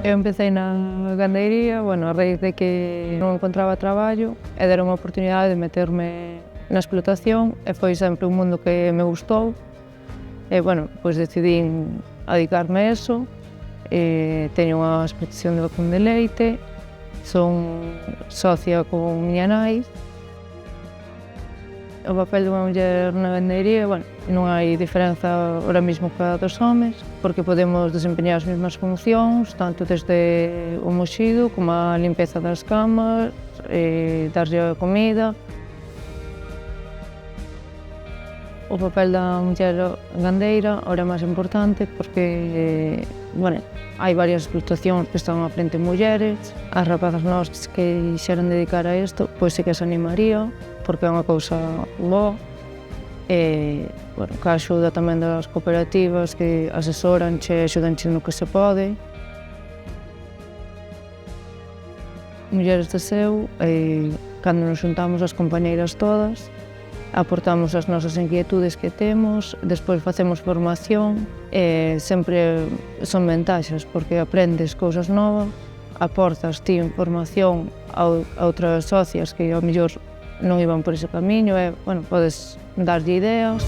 Eu empecé na gandeiría, a raíz de que non encontraba traballo e deron a oportunidade de meterme na explotación e foi sempre un mundo que me gustou e, pois decidín dedicarme a eso. Teño unha explotación de vacún de leite, son socia con miña nai. O papel dunha muller na gandeiría, non hai diferenza ahora mesmo ca dos homes, porque podemos desempeñar as mesmas funcións, tanto desde o moxido como a limpeza das camas, darlle a comida. O papel da muller gandeira ahora é máis importante porque, hai varias explotacións que están á frente de mulleres. As rapazas novas que quixeran dedicar a isto, pois sí que se animaría, porque é unha cousa boa. Ca axuda tamén das cooperativas que asesoranche e axudanche no que se pode. Mulleres de Seu, cando nos xuntamos as compañeiras todas, aportamos as nosas inquietudes que temos, despois facemos formación e sempre son ventaxas porque aprendes cousas novas, aportas ti información a outras socias que ao mellor non iban por ese camiño e, podes darlle ideas.